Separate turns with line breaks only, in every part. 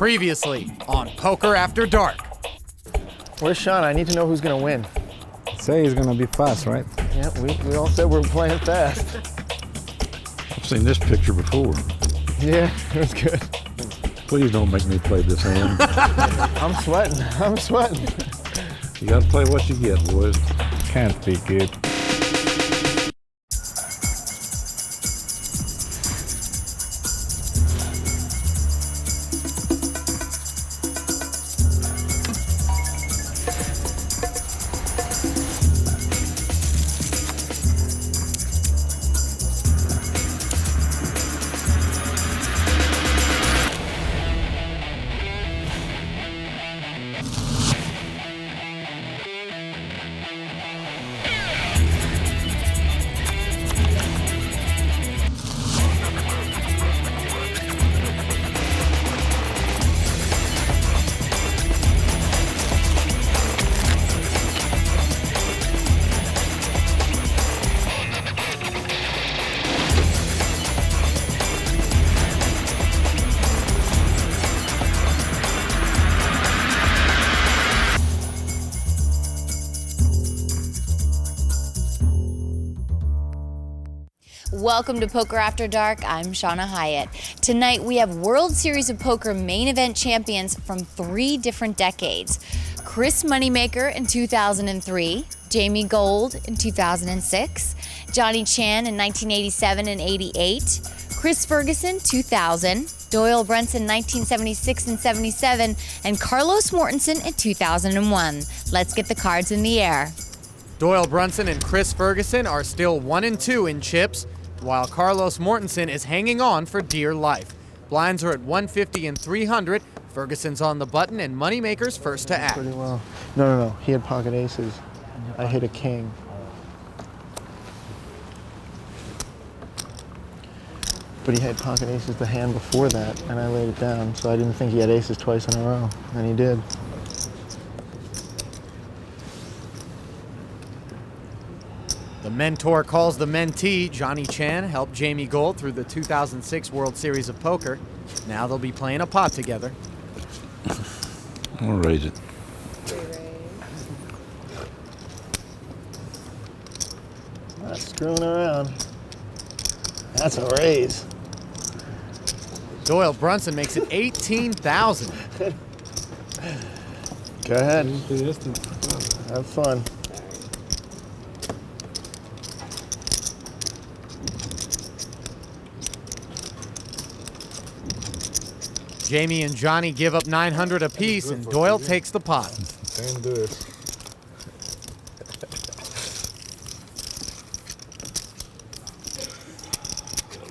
Previously on Poker After Dark.
Where's Sean? I need to know who's going to win.
Say he's going to be fast, right?
Yeah, we all said we're playing fast.
I've seen this picture before.
Yeah, it was good.
Please don't make me play this hand.
I'm sweating.
You got to play what you get, boys.
Can't be good.
Welcome to Poker After Dark. I'm Shauna Hyatt. Tonight we have World Series of Poker main event champions from 3 different decades. Chris Moneymaker in 2003, Jamie Gold in 2006, Johnny Chan in 1987 and 88, Chris Ferguson 2000, Doyle Brunson 1976 and 77, and Carlos Mortenson in 2001. Let's get the cards in the air.
Doyle Brunson and Chris Ferguson are still 1 and 2 in chips, while Carlos Mortenson is hanging on for dear life. Blinds are at 150 and 300. Ferguson's on the button, and Moneymaker's first to act.
Pretty well. No. He had pocket aces. I hit a king. But he had pocket aces the hand before that, and I laid it down, so I didn't think he had aces twice in a row, and he did.
The mentor calls the mentee. Johnny Chan helped Jamie Gold through the 2006 World Series of Poker. Now they'll be playing a pot together.
I'll raise it.
Not screwing around. That's a raise.
Doyle Brunson makes it 18,000.
Go ahead. Have fun.
Jamie and Johnny give up 900 apiece, and Doyle takes the pot.
Can't do it.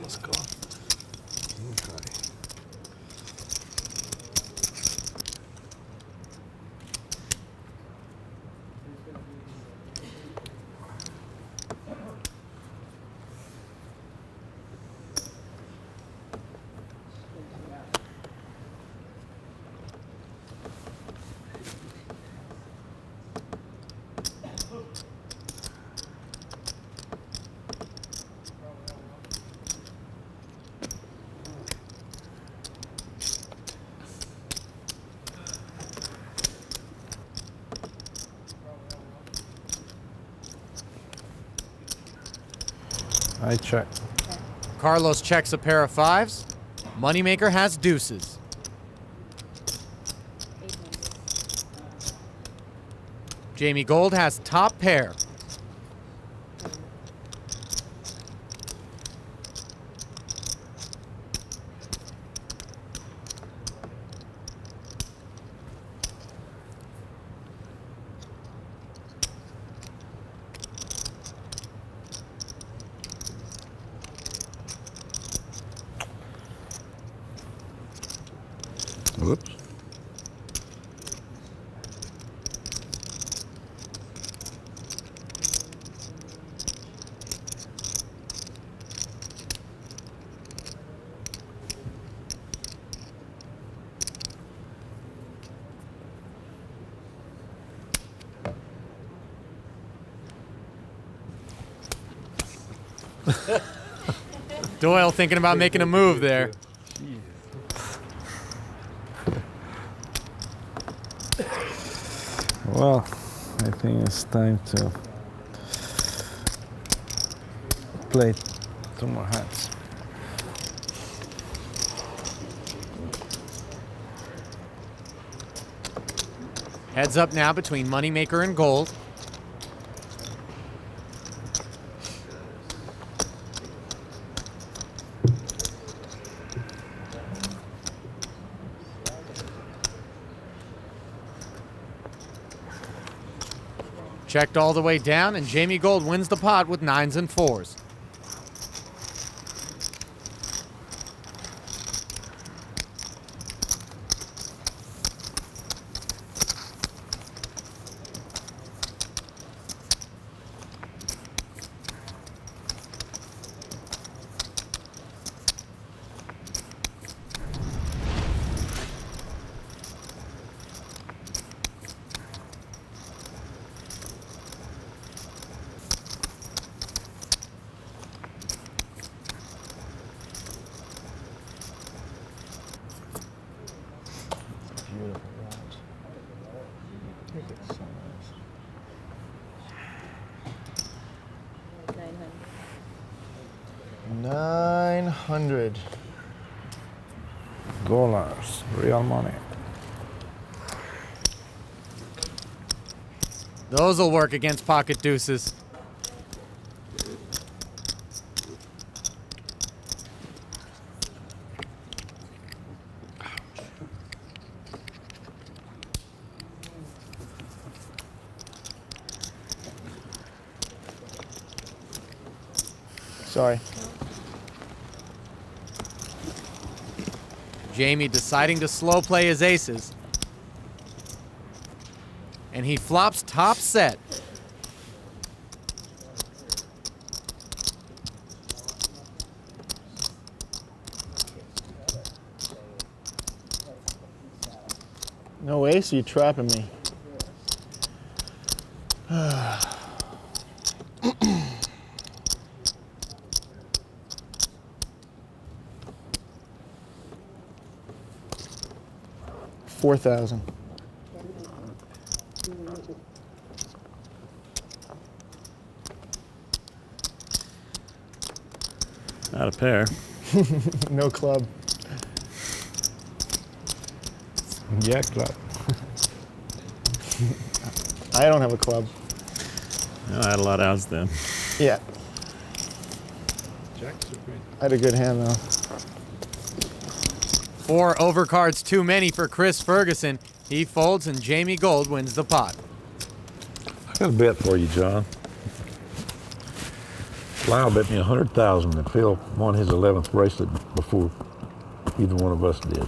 Let's go.
I check.
Carlos checks a pair of 5s. Moneymaker has deuces. Jamie Gold has top pair.
Whoops.
Doyle thinking about making a move there.
Well, I think it's time to play 2 more hands.
Heads up now between Moneymaker and Gold. Checked all the way down, and Jamie Gold wins the pot with 9s and 4s.
Beautiful watch. Look at so nice. 900.
Dollars, real money.
Those'll work against pocket deuces.
Sorry.
Jamie deciding to slow play his aces. And he flops top set.
No ace, you trapping me. $4,000.
Not a pair.
No club.
Yeah, club.
I don't have a club.
No, I had a lot of outs then.
Yeah,
Jacks or queen?
I had a good hand though.
4 overcards too many for Chris Ferguson. He folds and Jamie Gold wins the pot.
I got a bet for you, John. Lyle bet me 100,000 that Phil won his 11th bracelet before either one of us did.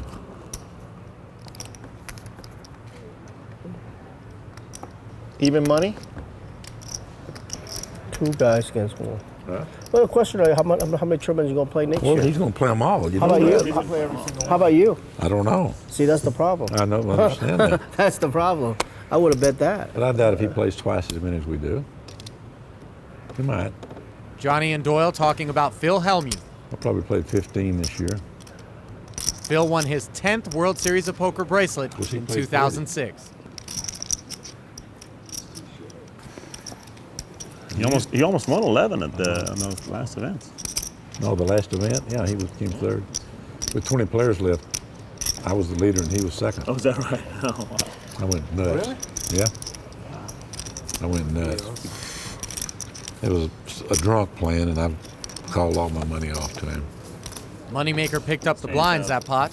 Even money?
2 guys against 1.
Huh?
Well, the question is, how many tournaments you gonna play next
Well,
year?
he's going to play them all. You
How
know
about
that.
you? How about you?
I don't know.
See, that's the problem.
I don't understand that.
That's the problem. I would have bet that.
But I doubt if he plays twice as many as we do. He might.
Johnny and Doyle talking about Phil Hellmuth.
I'll probably play 15 this year.
Phil won his 10th World Series of Poker bracelet
Was he
in
played
2006.
He almost won 11 at on those last events.
No, the last event, yeah, he came third. With 20 players left, I was the leader and he was second.
Oh, is that right? Oh, wow.
I went nuts.
Really?
Yeah. I went nuts. It was a drunk playing, and I called all my money off to him.
Moneymaker picked up the
Same
blinds
job.
that pot.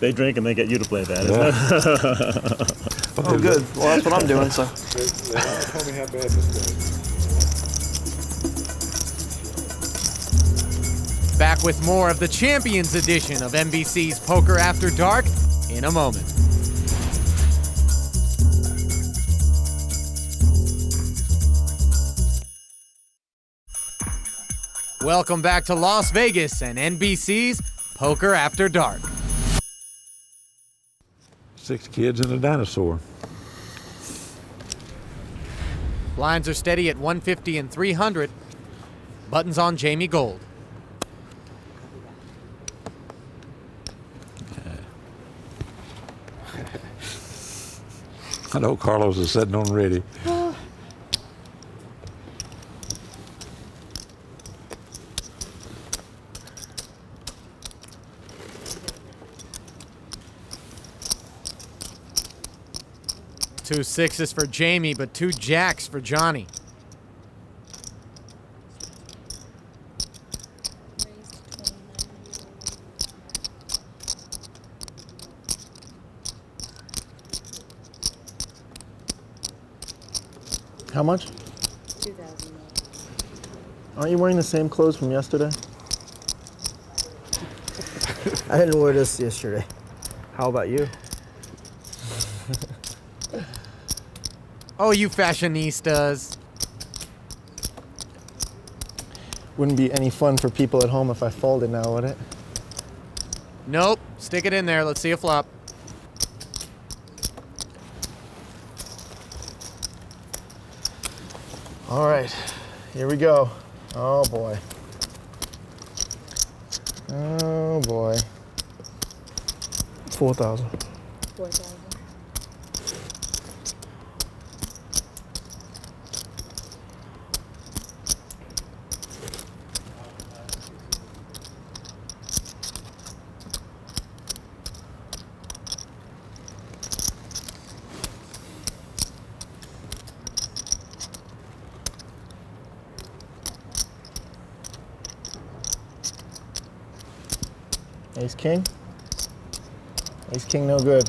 They drink and they get you to play that,
Yeah.
isn't it?
Oh, good. Well, that's what I'm doing, so.
Tell me how bad this was.
Back with more of the Champions edition of NBC's Poker After Dark in a moment. Welcome back to Las Vegas and NBC's Poker After Dark.
6 kids and a dinosaur.
Blinds are steady at 150 and 300. Buttons on Jamie Gold.
I know Carlos is sitting on ready.
Two sixes for Jamie, but two jacks for Johnny.
How much?
2,000.
Aren't you wearing the same clothes from yesterday?
I didn't wear this yesterday. How about you?
Oh, you fashionistas.
Wouldn't be any fun for people at home if I folded now, would it?
Nope. Stick it in there. Let's see a flop.
All right, here we go. Oh boy. Oh boy.
4,000.
4,000.
Ace king. Ace king, no good.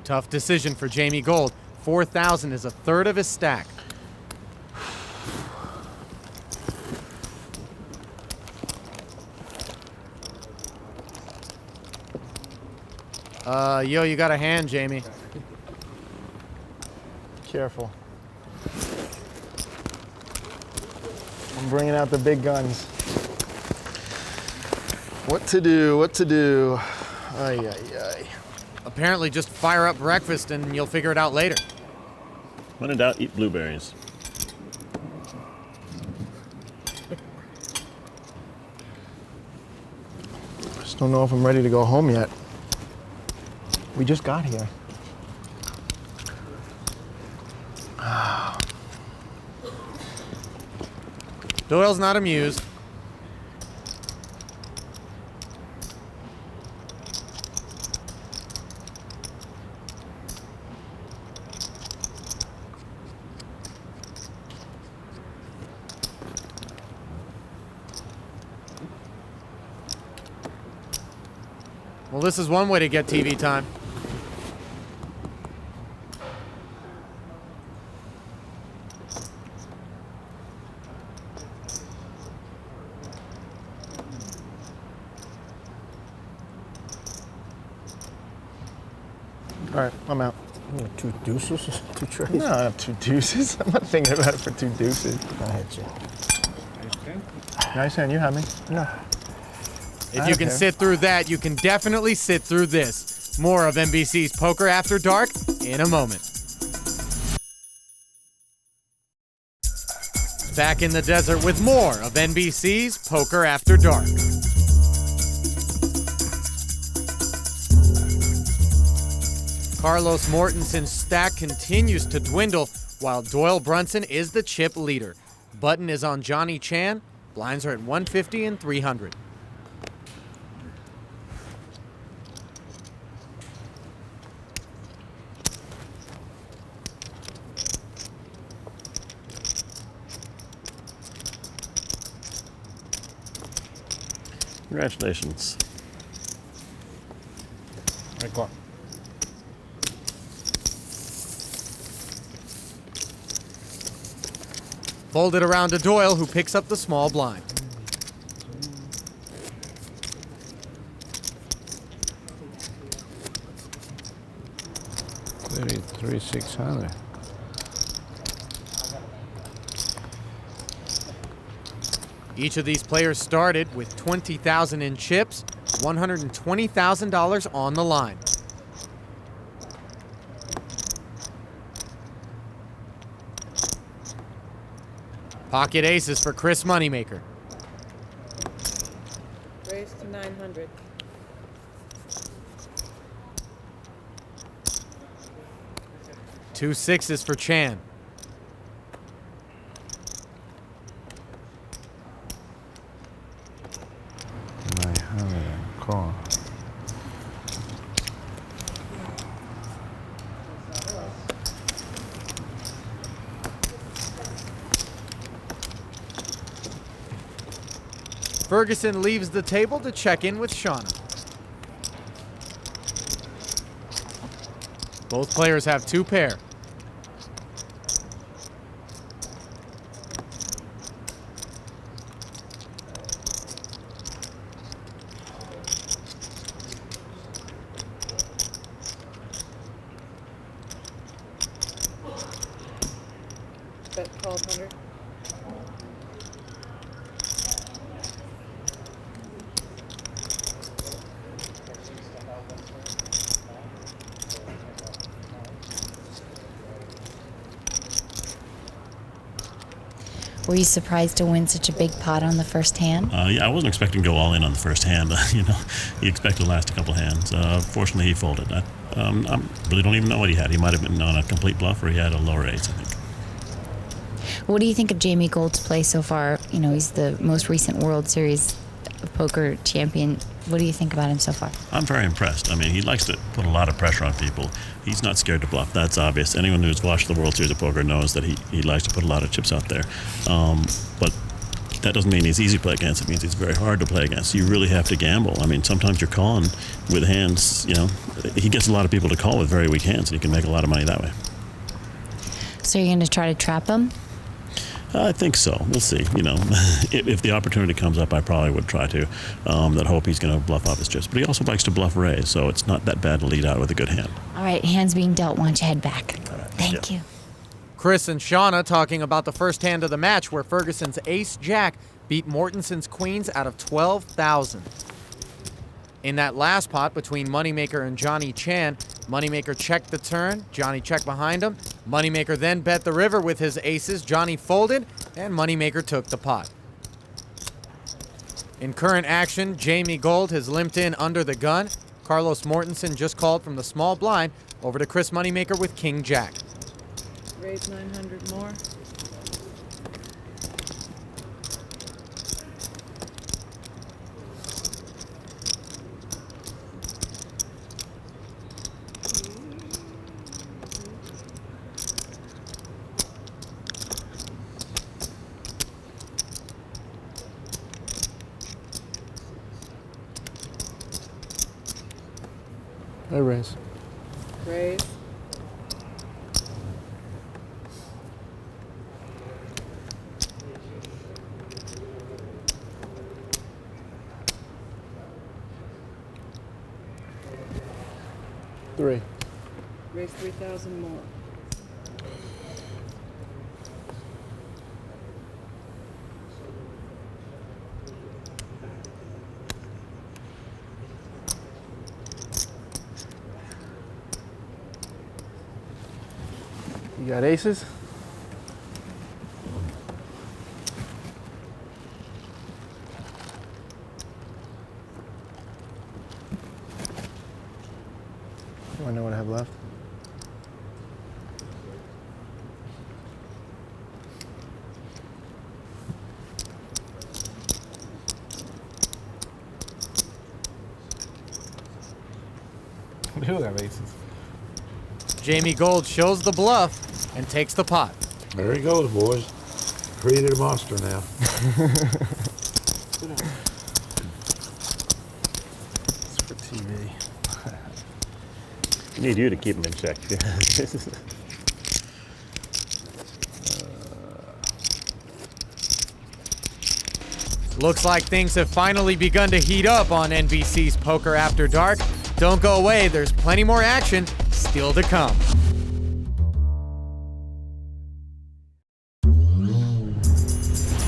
Tough decision for Jamie Gold. 4,000 is a third of his stack. Yo, you got a hand, Jamie.
Careful. I'm bringing out the big guns. What to do, what to do. Ay, ay, ay.
Apparently just fire up breakfast and you'll figure it out later.
When in doubt, eat blueberries.
Just don't know if I'm ready to go home yet. We just got here.
Doyle's not amused. Well, this is one way to get TV time.
All right, I'm out.
Two deuces? Two trades?
No, I have two deuces. I'm not thinking about it for two deuces.
I hit you.
Nice hand, you have me. No.
If you can sit through that, you can definitely sit through this. More of NBC's Poker After Dark in a moment. Back in the desert with more of NBC's Poker After Dark. Carlos Mortenson's stack continues to dwindle while Doyle Brunson is the chip leader. Button is on Johnny Chan. Blinds are at 150 and 300.
Congratulations.
Right clock.
fold it around to Doyle, who picks up the small blind.
$33,600.
Each of these players started with $20,000 in chips, $120,000 on the line. Pocket aces for Chris Moneymaker.
Raise to 900.
Two sixes for Chan.
Call.
Ferguson leaves the table to check in with Shauna. Both players have two pair.
Bet 1200.
Were you surprised to win such a big pot on the first hand?
Yeah, I wasn't expecting to go all in on the first hand. You expect to last a couple hands. Fortunately, he folded. I really don't even know what he had. He might have been on a complete bluff, or he had a lower ace, I think.
What do you think of Jamie Gould's play so far? He's the most recent World Series of Poker champion. What do you think about him so far?
I'm very impressed. I mean, he likes to put a lot of pressure on people. He's not scared to bluff. That's obvious. Anyone who's watched the World Series of Poker knows that he likes to put a lot of chips out there. But that doesn't mean he's easy to play against. It means he's very hard to play against. You really have to gamble. I mean, sometimes you're calling with hands, he gets a lot of people to call with very weak hands, and you can make a lot of money that way.
So you're going to try to trap him?
I think so. We'll see. If the opportunity comes up, I probably would try to. That hope he's going to bluff off his chips. But he also likes to bluff raise, so it's not that bad to lead out with a good hand.
All right, hands being dealt. Why don't you head back?
All right.
Thank you.
Chris and Shauna talking about the first hand of the match, where Ferguson's ace-jack beat Mortenson's queens out of 12,000. In that last pot between Moneymaker and Johnny Chan, Moneymaker checked the turn, Johnny checked behind him. Moneymaker then bet the river with his aces. Johnny folded, and Moneymaker took the pot. In current action, Jamie Gould has limped in under the gun. Carlos Mortenson just called from the small blind over to Chris Moneymaker with King-Jack.
Raise 900 more.
I raise.
Raise.
Three.
Raise 3,000 more.
You got aces? Do I know what I have left?
We do have aces.
Jamie Gould shows the bluff and takes the pot.
There he goes, boys. Created a monster now.
It's for TV.
Need you to keep him in check.
Looks like things have finally begun to heat up on NBC's Poker After Dark. Don't go away, there's plenty more action still to come.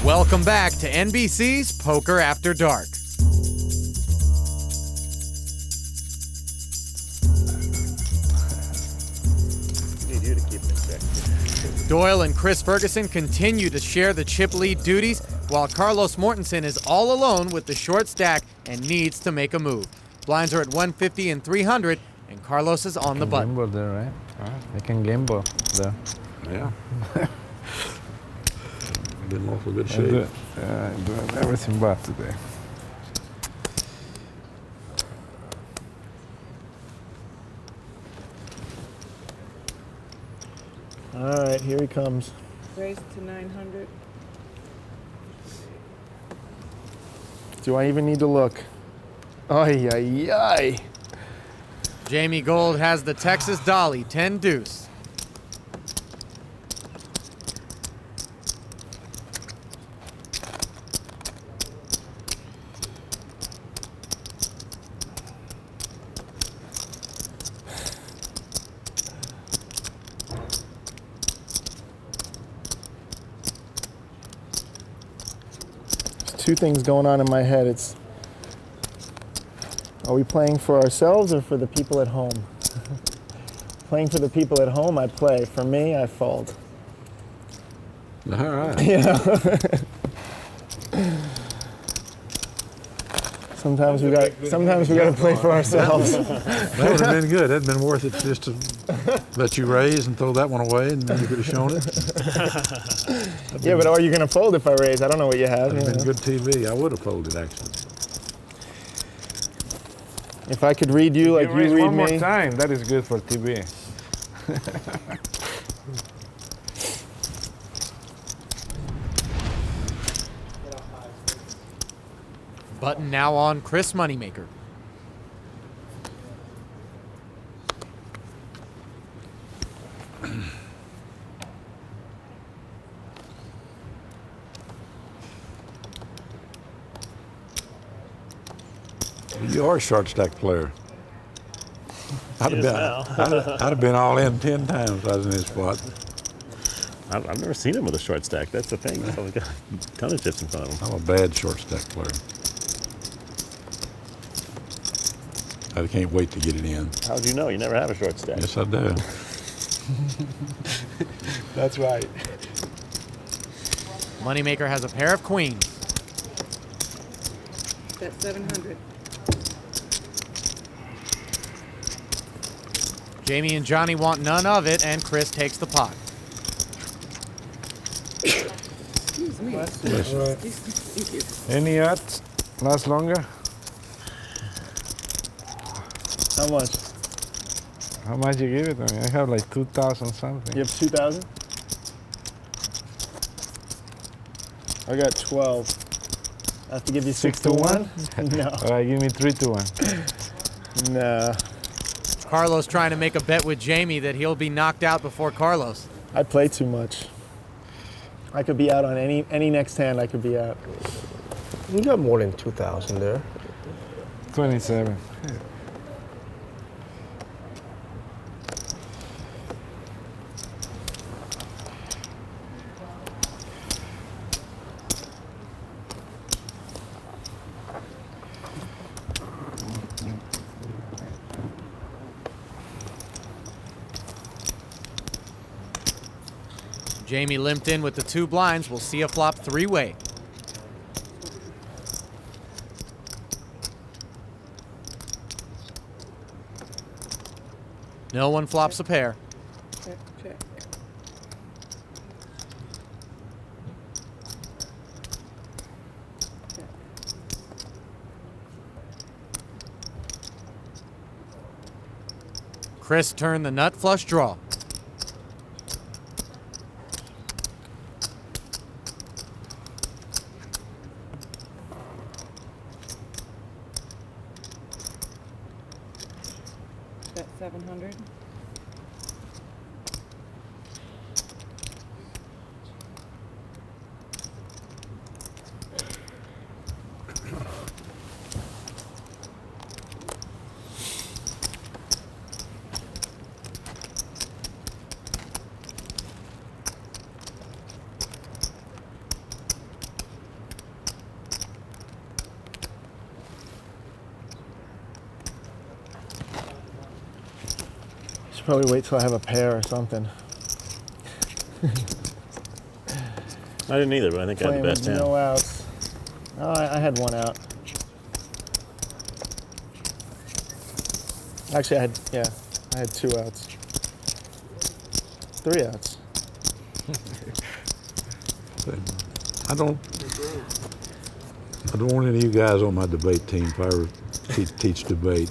Welcome back to NBC's Poker After Dark.
Need you to keep it in check.
Doyle and Chris Ferguson continue to share the chip lead duties, while Carlos Mortenson is all alone with the short stack and needs to make a move. Blinds are at 150 and 300, and Carlos is on the button.
Gamble there, right? I can gamble there.
Yeah. Been in awful good
I
shape.
do everything but today.
All right, here he comes.
Raise to 900.
Do I even need to look? Ay, ay, ay.
Jamie Gold has the Texas Dolly, 10 deuce.
Two things going on in my head. Are we playing for ourselves or for the people at home? Playing for the people at home, I play. For me, I fold.
All right.
You know? Sometimes we got to play for ourselves.
That would have been good. That'd been worth it just to let you raise and throw that one away, and then you could have shown it.
Yeah, but are you going to fold if I raise? I don't know what you have.
That'd have
you
been
know?
good TV. I would have folded, actually.
If I could read you like you
raise
read
one more
me.
time, that is good for TV.
Button now on Chris Moneymaker.
You are a short stack player. I'd have been all in 10 times if I was in his spot.
I've never seen him with a short stack. That's the thing. He's got a ton of chips in front of him.
I'm a bad short stack player. I can't wait to get it in.
How do you know? You never have a short stack.
Yes, I do.
That's right.
Moneymaker has a pair of queens.
Bet 700.
Jamie and Johnny want none of it, and Chris takes the pot.
Excuse me. Thank you.
Any odds last longer?
How much?
How much you give it to me? I have like 2,000 something.
You have 2,000? I got 12. I have to give you 6 to 1? No.
All right, give me 3 to 1.
No.
Carlos trying to make a bet with Jamie that he'll be knocked out before Carlos.
I play too much. I could be out on any next hand. I could be out.
You got more than 2,000 there.
27.
Jamie limped in with the 2 blinds. We'll see a flop 3-way. No one flops a pair.
Check, check.
Chris turned the nut flush draw.
Bet 700.
probably wait till I have a pair or something.
I didn't either, but I think I had
Playing
the best
with
hand.
no outs. Oh, I had one out. Actually, I had 2 outs. 3 outs.
I don't want any of you guys on my debate team if I ever teach debate.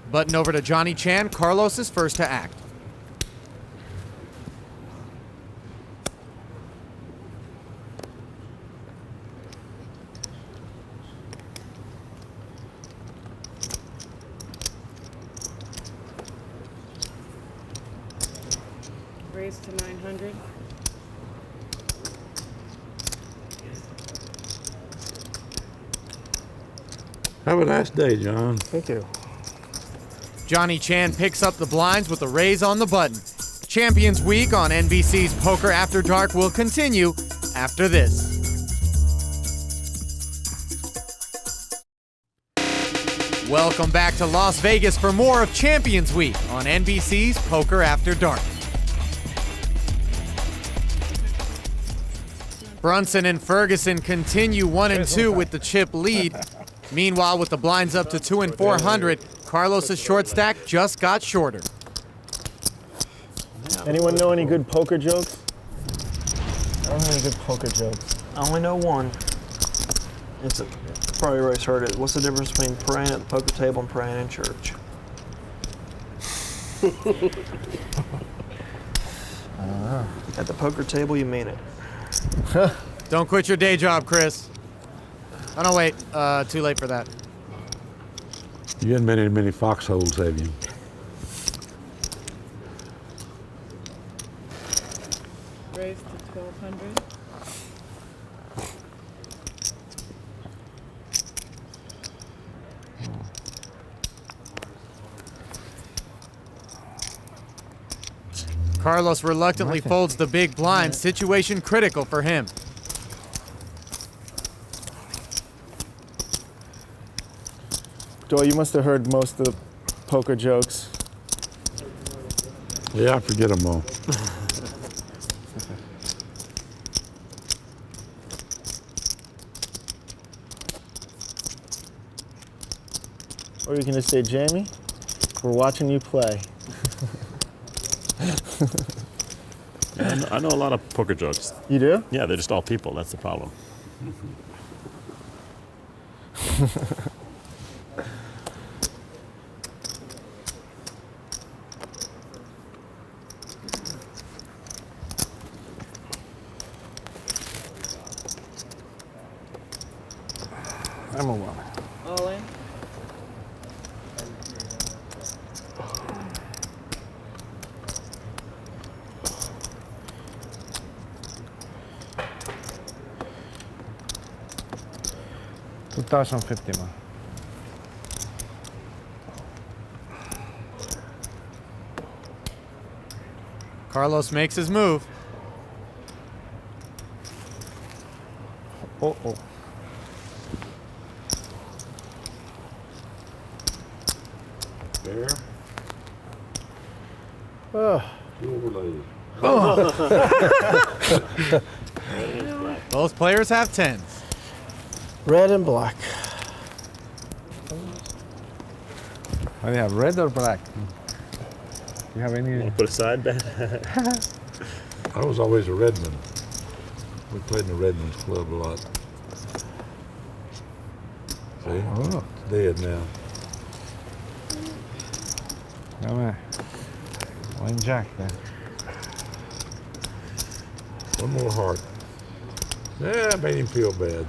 Button over to Johnny Chan. Carlos is first to act.
Raise to 900.
Have a nice day, John.
Thank you.
Johnny Chan picks up the blinds with a raise on the button. Champions Week on NBC's Poker After Dark will continue after this. Welcome back to Las Vegas for more of Champions Week on NBC's Poker After Dark. Brunson and Ferguson continue 1 and 2 with the chip lead. Meanwhile, with the blinds up to 2 and 400, Carlos's short stack just got shorter.
Anyone know any good poker jokes? I don't know any good poker jokes.
I only know one. It's probably always heard it. What's the difference between praying at the poker table and praying in church? At the poker table, you mean it.
Don't quit your day job, Chris. Oh, no, wait. Too late for that.
You haven't been in many foxholes, have you?
Raise to 1200.
Carlos reluctantly folds the big blind. Situation critical for him.
Doyle, you must have heard most of the poker jokes.
Yeah, I forget them all.
Or you can just say, Jamie, we're watching you play.
I know a lot of poker jokes.
You do?
Yeah, they're just all people. That's the problem.
I'm a one.
All in.
$2,050, man.
Carlos makes his move.
Uh-oh.
Fair.
Oh.
Overlaid.
Both players have 10s.
Red and black.
What do you have, red or black? Do you have any?
Put a side bet.
I was always a Redmond. We played in the Redmonds Club a lot. See?
Oh.
It's dead now.
Come here. One jack there.
One more heart. Yeah, I made him feel bad.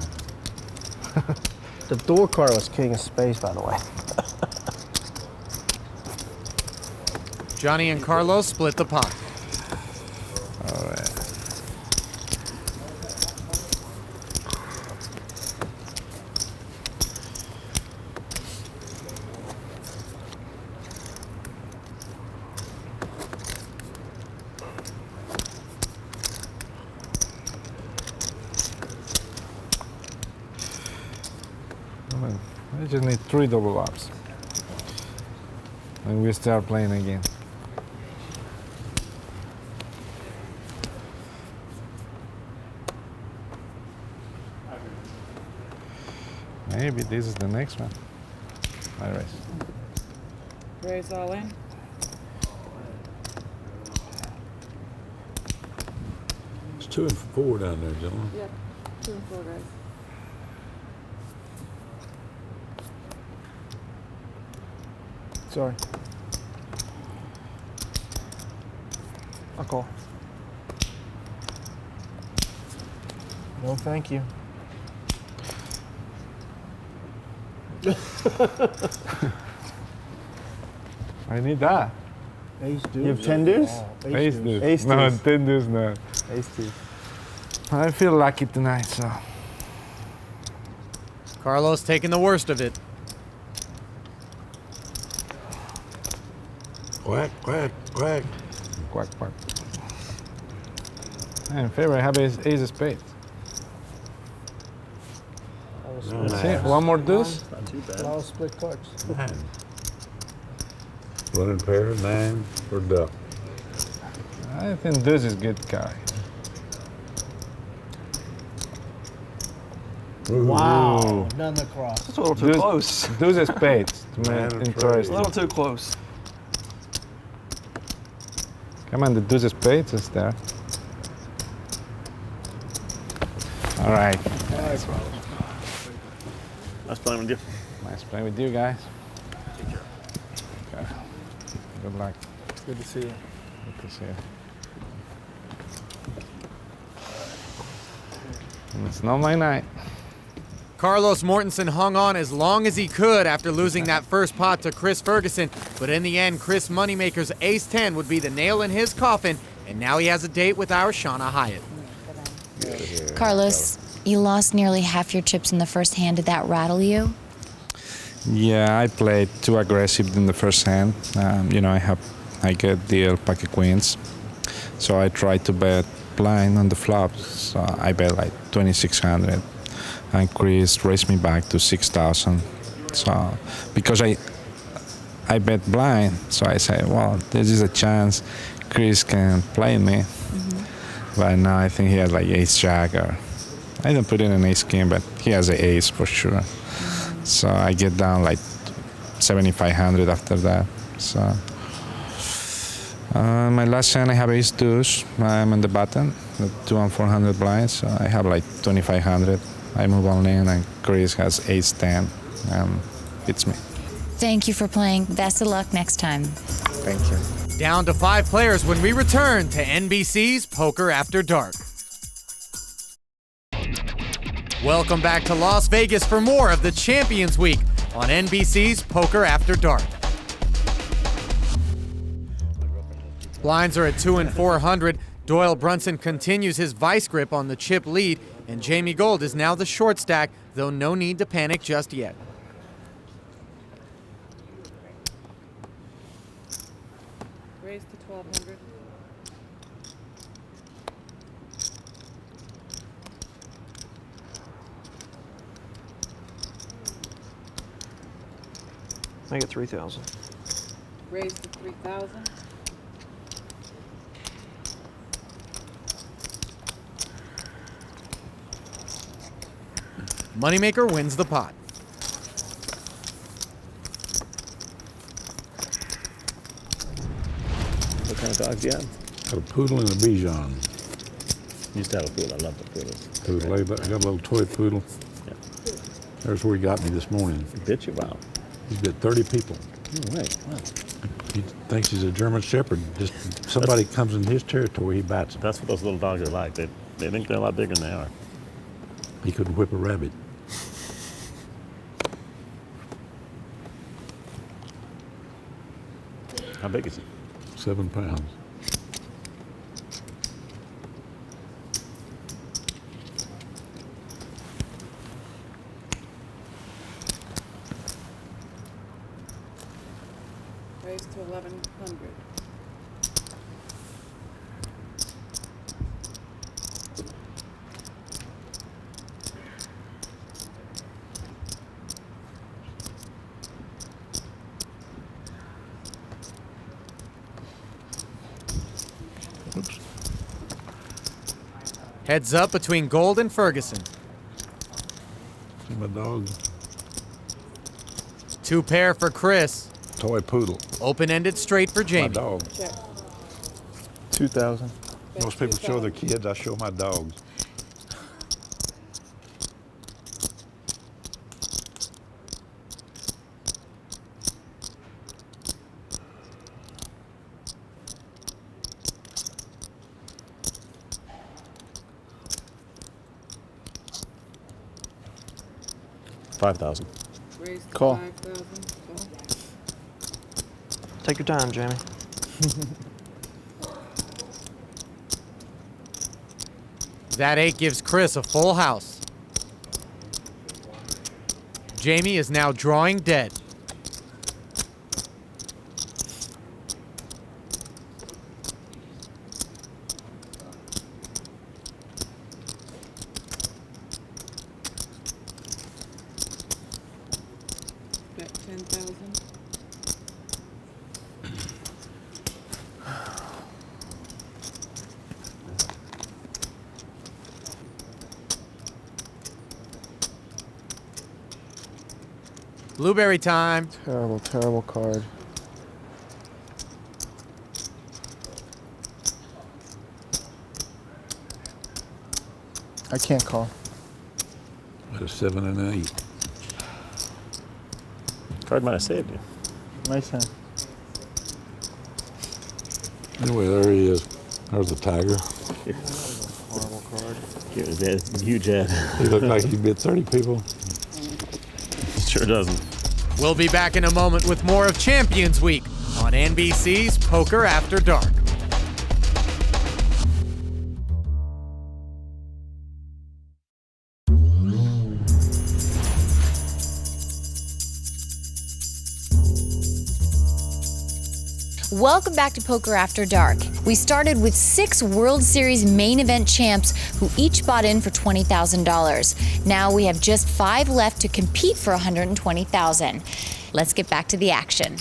The door card was king of spades, by the way.
Johnny and Carlos split the pot.
All right. I just need 3 double ups. And we start playing again. Maybe this is the next one. I raise.
Raise all in.
It's 2 and 4 down there, gentlemen.
Yep. 2 and 4 guys.
Sorry. I'll call.
No, thank you.
I need that.
Ace deuce. You have 10 deuce?
Ace deuce.
Ace
No,
deuce.
10 deuce, no.
Ace deuce.
I feel lucky tonight, so.
Carlos taking the worst of it.
Quack, quack, quack.
Quack, quack. In favor, I have ace of spades.
Nice.
See, one more deuce.
Not too bad.
I'll split cards.
9. Running pair, 9 for duck.
I think deuce is good card.
Wow. None across.
That's a little too close.
Deuce is spades. To make
Man
it
of
A
interesting.
little too close.
Come on, the deuce of spades is there. All right.
Nice playing with you.
Nice playing with you guys. Okay. Good luck.
Good to see you.
Good to see you. And it's not my night.
Carlos Mortenson hung on as long as he could after losing that first pot to Chris Ferguson, but in the end, Chris Moneymaker's ace-10 would be the nail in his coffin, and now he has a date with our Shauna Hyatt.
Carlos, you lost nearly half your chips in the first hand. Did that rattle you?
Yeah, I played too aggressive in the first hand. You know, I get deal pocket queens, so I tried to bet blind on the flops. So I bet like 2,600, and Chris raised me back to 6,000. So because I bet blind, so I said, well, this is a chance Chris can play me. But now I think he has like ace jack, or I didn't put in an ace king, but he has an ace for sure. So I get down like 7,500 after that. So my last hand I have ace deuce. I'm on the button, the 2 and 400 blinds. So I have like 2,500. I move on in, and Chris has ace 10, and it's me.
Thank you for playing. Best of luck next time.
Thank you.
Down to 5 players when we return to NBC's Poker After Dark. Welcome back to Las Vegas for more of the Champions Week on NBC's Poker After Dark. Blinds are at 2 and 400. Doyle Brunson continues his vice grip on the chip lead, and Jamie Gold is now the short stack, though no need to panic just yet.
Raise to 1,200.
Make it 3,000.
Raise to 3,000.
Moneymaker wins the pot.
What kind of dogs do you have?
Got a poodle and a Bichon.
Used to have a poodle. I love the poodles.
Poodle, I got a little toy poodle.
Yeah.
There's where he got me this morning.
Did you? Wow.
He's bit 30 people.
No way. Wow.
He thinks he's a German Shepherd. Just somebody comes in his territory, he bats him.
That's what those little dogs are like. They think they're a lot bigger than they are.
He couldn't whip a rabbit.
How big is he?
7 pounds.
Raise to 1,100.
Heads up between Gold and Ferguson.
See my dog?
2 pair for Chris.
Toy poodle.
Open-ended straight for
My
Jamie.
dog.
Check.
2,000.
Most people show their kids. I show my dogs.
$5,000.
Raise to
Call.
5,000. Call.
Take your time, Jamie.
That 8 gives Chris a full house. Jamie is now drawing dead.
Bet 10,000.
Blueberry time.
Terrible, terrible card. I can't call.
At a 7 and an 8.
Card might have saved you.
Nice hand.
Anyway, there he is. There's the tiger.
Horrible card.
Huge head.
He looked like he bit 30 people.
Sure doesn't.
We'll be back in a moment with more of Champions Week on NBC's Poker After Dark.
Welcome back to Poker After Dark. We started with 6 World Series main event champs who each bought in for $20,000. Now we have just 5 left to compete for $120,000. Let's get back to the action.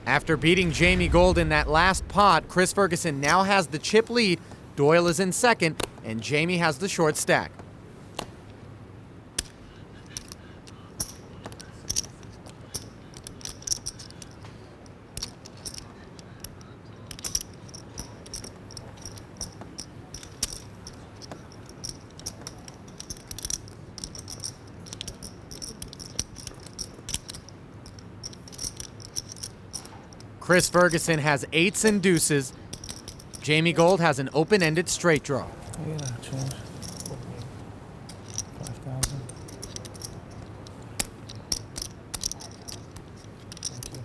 After beating Jamie Gold in that last pot, Chris Ferguson now has the chip lead. Doyle is in second, and Jamie has the short stack. Chris Ferguson has 8s and deuces. Jamie Gold has an open-ended straight draw.
Yeah, change. 5,000. Thank you.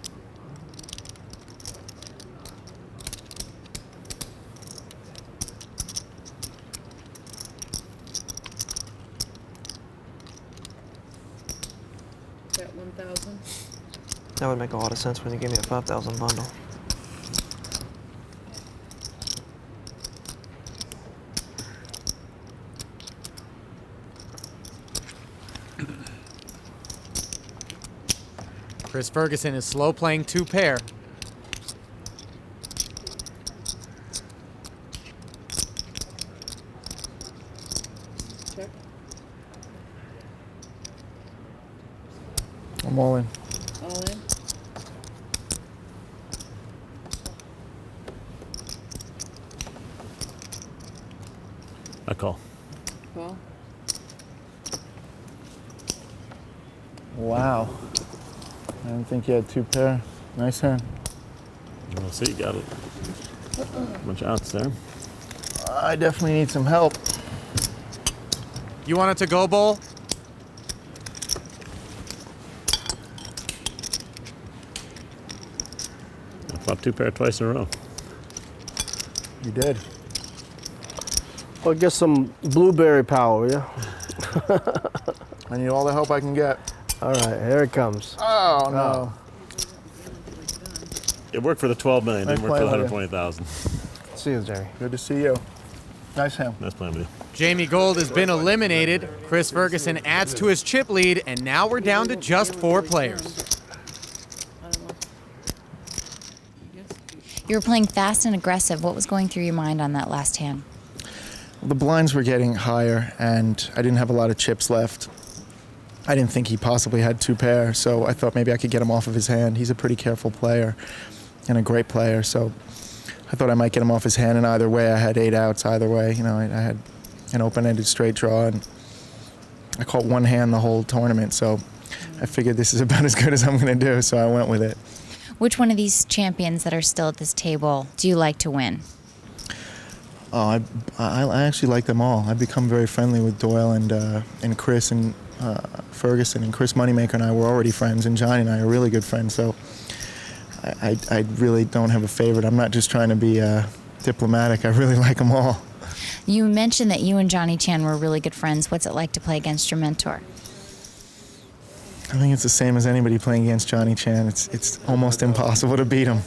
Bet 1,000.
That would make a lot of sense when you gave me a 5,000 bundle.
Chris Ferguson is slow playing 2 pair.
Check.
I'm all in.
All in.
I call.
Call.
Wow. I didn't think you had 2 pair. Nice hand.
We'll see. You got it. Bunch of outs there.
I definitely need some help.
You want it to go bowl?
I fought 2 pair twice in a row.
You did.
Well, get some blueberry power, yeah?
I need all the help I can get.
All right, here it comes.
Oh, no.
It worked for the 12 million. Didn't
Nice
work for the
play,
120,000.
See you, Jerry.
Good to see you. Nice hand.
Nice playing with you.
Jamie Gold has been eliminated. Chris Ferguson adds to his chip lead, and now we're down to just 4 players.
I don't know. I guess
You were playing fast and aggressive. What was going through your mind on that last hand?
The blinds were getting higher, and I didn't have a lot of chips left. I didn't think he possibly had 2 pair, so I thought maybe I could get him off of his hand. He's a pretty careful player and a great player, so I thought I might get him off his hand, and either way, I had 8 outs either way. You know, I had an open-ended straight draw, and I caught 1 hand the whole tournament, so I figured this is about as good as I'm going to do, so I went with it.
Which one of these champions that are still at this table do you like to win?
Oh, I actually like them all. I've become very friendly with Doyle and Chris and Ferguson, and Chris Moneymaker and I were already friends, and Johnny and I are really good friends, so I really don't have a favorite. I'm not just trying to be diplomatic. I really like them all.
You mentioned that you and Johnny Chan were really good friends. What's it like to play against your mentor?
I think it's the same as anybody playing against Johnny Chan. It's almost impossible to beat him.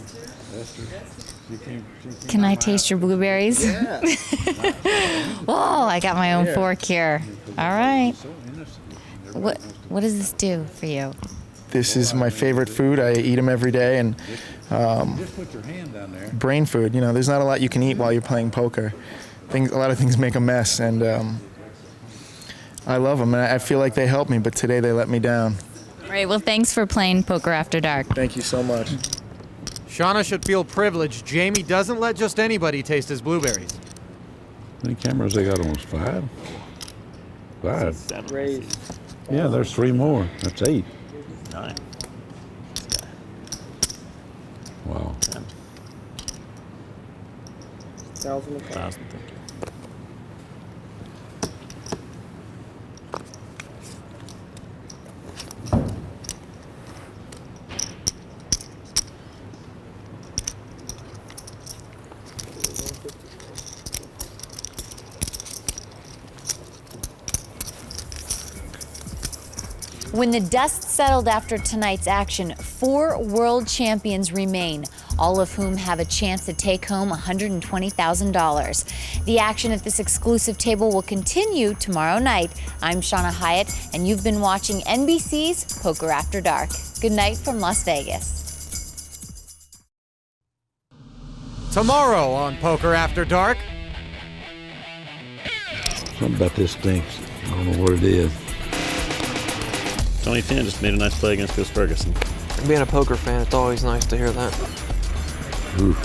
Can I taste your blueberries?
Yeah.
Oh, I got my own fork here. All right. What does this do for you?
This is my favorite food. I eat them every day, and brain food. You know, there's not a lot you can eat while you're playing poker. A lot of things make a mess, and I love them, and I feel like they help me, but today they let me down.
All right, well, thanks for playing Poker After Dark.
Thank you so much.
Shauna should feel privileged. Jamie doesn't let just anybody taste his blueberries.
How many cameras they got on us? 5? 5.
Raised.
Yeah, there's 3 more. That's 8.
9.
Wow.
10. 1,000.
1,000, thank you.
When the dust settled after tonight's action, 4 world champions remain, all of whom have a chance to take home $120,000. The action at this exclusive table will continue tomorrow night. I'm Shauna Hyatt, and you've been watching NBC's Poker After Dark. Good night from Las Vegas.
Tomorrow on Poker After Dark.
Something about this stinks. I don't know what it is.
Tony Tan just made a nice play against Chris Ferguson.
Being a poker fan, it's always nice to hear that.
Oof.